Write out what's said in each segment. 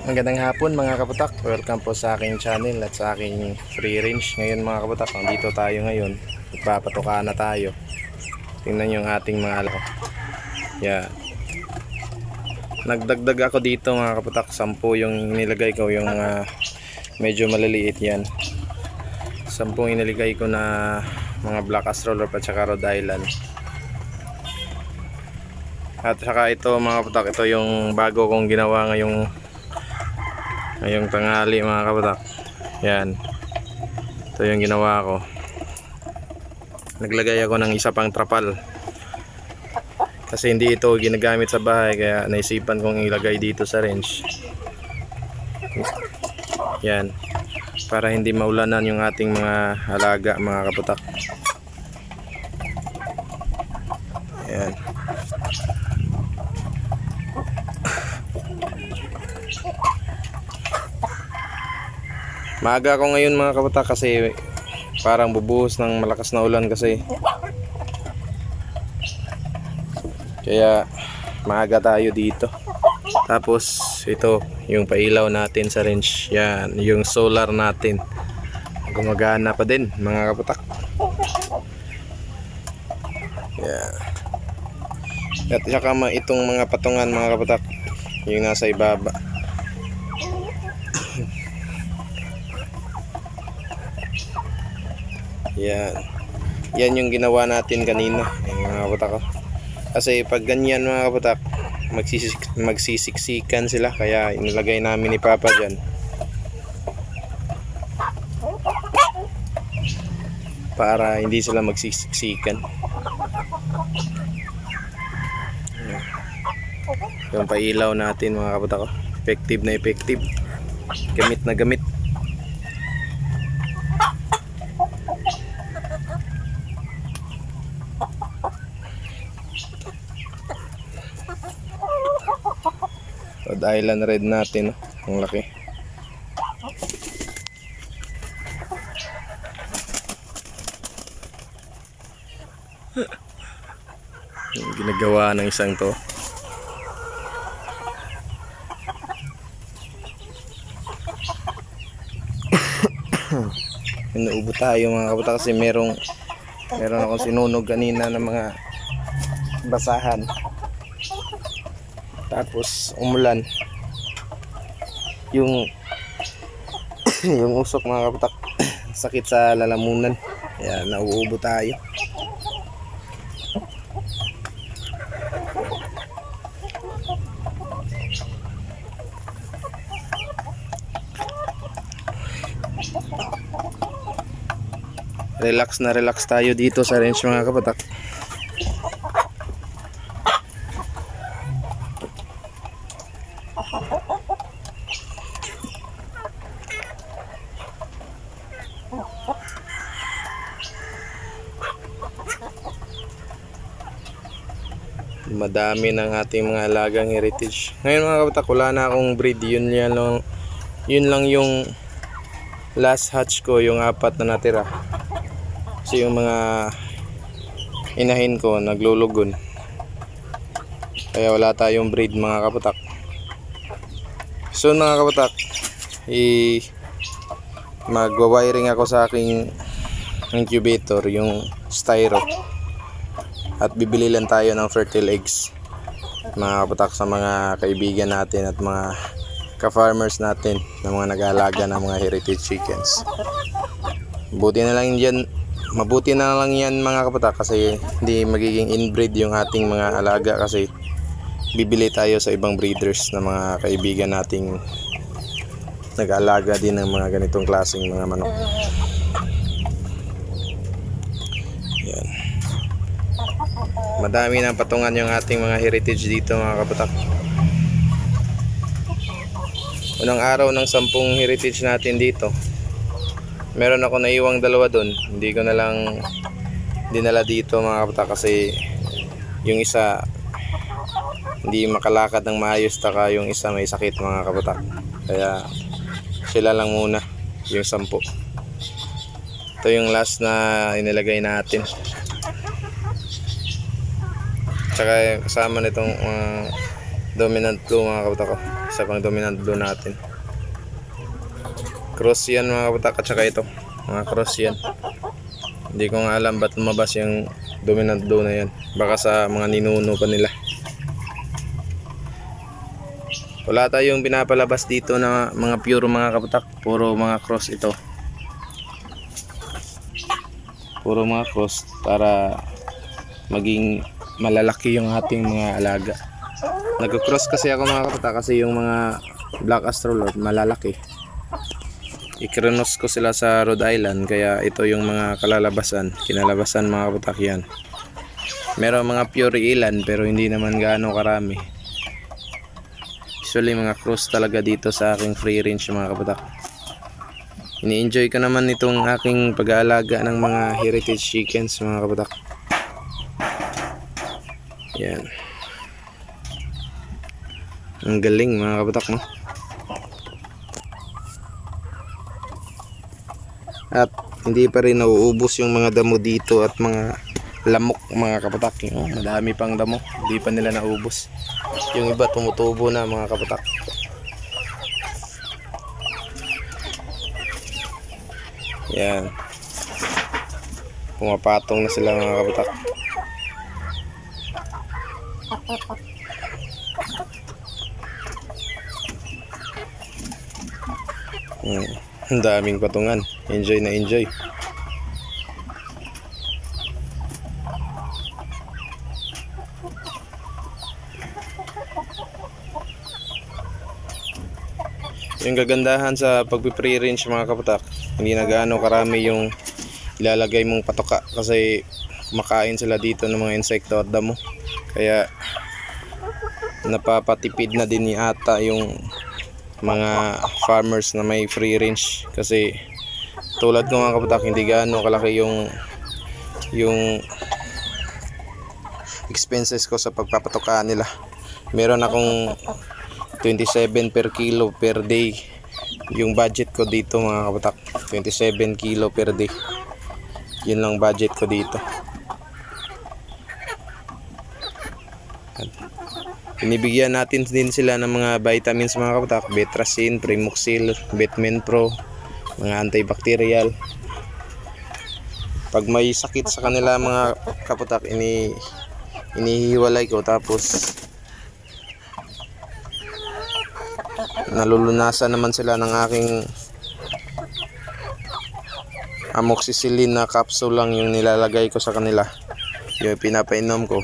Magandang hapon mga kaputak. Welcome po sa aking channel at sa aking free range. Ngayon mga kaputak, nandito tayo ngayon. Magpapatuka na tayo. Tingnan yung ating mga alak. Yeah. Nagdagdag ako dito mga kaputak. 10 yung nilagay ko, yung medyo maliliit yan. 10 inilagay ko na mga Black Astrolor at saka Rhode Island. At saka ito mga kaputak, ito yung bago kong ginawa ngayong tanghali mga kaputak. Yan, ito yung ginawa ko. Naglagay ako ng isa pang trapal kasi hindi ito ginagamit sa bahay, kaya naisipan kong ilagay dito sa range. Yan, para hindi maulanan yung ating mga alaga mga kaputak. Yan. Maaga ako ngayon mga kaputak kasi parang bubuhos ng malakas na ulan kasi. Kaya maaga tayo dito. Tapos ito yung pailaw natin sa range. Yan, yung solar natin. Gumagana pa din mga kaputak. Yan. At saka itong mga patungan mga kaputak, yung nasa ibaba. Yan. Yan yung ginawa natin kanina, mga kaputak. Kasi pag ganyan mga kaputak, magsisiksikan sila, kaya inilagay namin ni Papa dyan. Para hindi sila magsisiksikan. Yung pailaw natin mga kaputak, effective na effective. Gamit na gamit. Rhode Island red natin, ang laki. Yung ginagawa ng isang to. Inuubo tayo mga kaputak kasi meron akong sinunog kanina ng mga basahan. Tapos umulan. Yung yung usok mga kaputak, sakit sa lalamunan. Kaya nauubo tayo. Relax na relax tayo dito sa range mga kaputak. Madami ng ating mga alagang heritage. Ngayon mga kaputak, wala na akong breed. Yun lang yung last hatch ko, yung 4 na natira. Kasi yung mga inahin ko naglulugon, kaya wala tayong breed mga kaputak. So mga kaputak, magwa-wiring ako sa aking incubator, yung styro, at bibili lang tayo ng fertile eggs mga kaputak sa mga kaibigan natin at mga ka-farmers natin na mga nag-aalaga ng mga heritage chickens. Mabuti na lang yan mga kaputak, kasi hindi magiging inbreed yung ating mga alaga, kasi bibili tayo sa ibang breeders na mga kaibigan nating nag-aalaga din ng mga ganitong klaseng mga manok. Yan. Madami ng patungan yung ating mga heritage dito mga kaputak. Unang araw ng 10 heritage natin dito, meron ako naiwang 2 doon. Hindi ko na lang dinala dito mga kaputak kasi yung isa hindi makalakad ng maayos, taka yung isa may sakit mga kaputak. Kaya sila lang muna yung 10. Ito yung last na inilagay natin. Tsaka kasama nitong Dominant blue mga kaputak ko. Isa pang dominant blue natin. Cross yan mga kaputak, at saka ito. Mga cross yan. Hindi ko nga alam ba't lumabas yung dominant blue na yan. Baka sa mga ninuno pa nila. Wala tayong pinapalabas dito na mga pure mga kaputak. Puro mga cross ito. Puro mga cross para maging malalaki yung ating mga alaga. Nag-cross kasi ako mga kaputak kasi yung mga Black Astrolord malalaki. I-cross ko sila sa Rhode Island kaya ito yung mga kinalabasan mga kaputak yan. Meron mga pure ilan pero hindi naman gaano karami. Usually mga cross talaga dito sa aking free range mga kaputak. Ini-enjoy ko naman itong aking pag-aalaga ng mga heritage chickens mga kaputak. Yan. Ang galing mga kaputak, no? At hindi pa rin nauubos yung mga damo dito at mga lamok mga kaputak. Madami pang damo, hindi pa nila naubos. Yung iba tumutubo na mga kaputak. Yan. Pumapatong na sila mga kaputak. Ang daming patungan. Enjoy na enjoy. Yung gagandahan sa pagpi-free range mga kaputak, hindi na gaano karami yung ilalagay mong patoka kasi makain sila dito ng mga insekto at damo. Kaya napapatipid na din ni ata yung mga farmers na may free range kasi tulad ko mga kaputak, hindi gaano kalaki yung expenses ko sa pagpapatoka nila. Meron akong 27 per kilo per day yung budget ko dito mga kaputak. 27 kilo per day, yun lang budget ko dito. Binibigyan natin din sila ng mga vitamins mga kaputak, Betracin, Primoxil, Betmen Pro, mga antibacterial. Pag may sakit sa kanila mga kaputak, inihiwalay ko tapos nalulunasan naman sila ng aking amoxicillin na capsule lang yung nilalagay ko sa kanila. Yung pinapainom ko.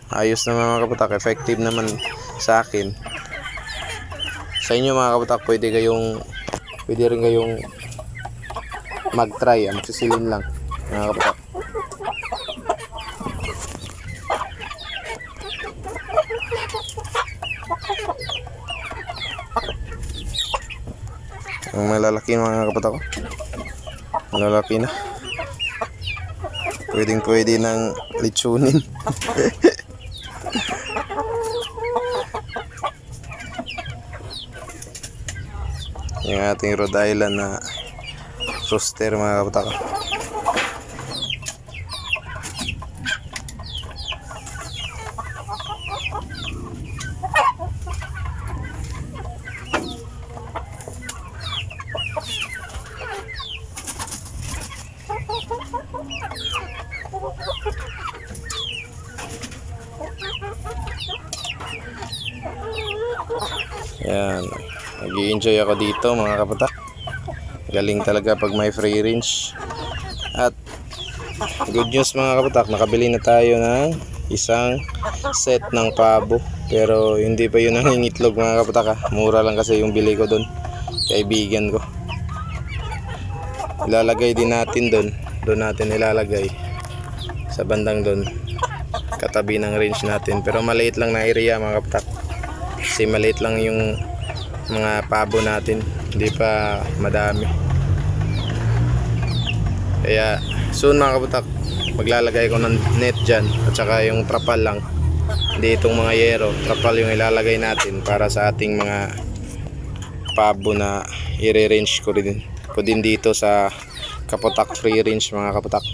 Ayos na mga kaputak, effective naman sa akin. Sa inyo mga kaputak, pwede rin kayong mag-try, amoxicillin lang mga kaputak. Ang malalaki mga kaputak ko. Malalaki na. Pwede ng litsunin. Yung ating Rhode Island na rooster mga kaputak. Yan, nag-i-enjoy ako dito mga kaputak. Galing talaga pag may free range. At good news mga kaputak, nakabili na tayo ng isang set ng pabo. Pero hindi pa yun nangingitlog mga kaputak ha. Mura lang kasi yung bili ko doon, kaibigan ko. Ilalagay din natin doon natin ilalagay sa bandang doon, katabi ng range natin. Pero maliit lang na area mga kaputak, kasi maliit lang yung mga pabo natin, hindi pa madami. Kaya soon mga kaputak, maglalagay ko ng net dyan, at saka yung trapal lang, hindi itong mga yero, trapal yung ilalagay natin para sa ating mga pabo na i-range ko din dito sa Kaputak free range mga kaputak.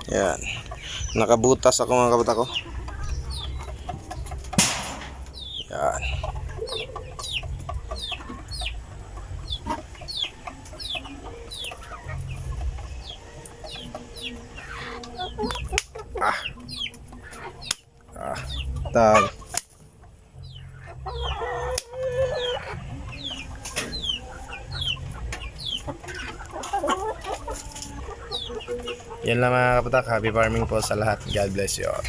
Yan. Nakabutas ako mga kabatak ko. Yan. Tag. Yan lang mga kapatak. Happy farming po sa lahat. God bless you all.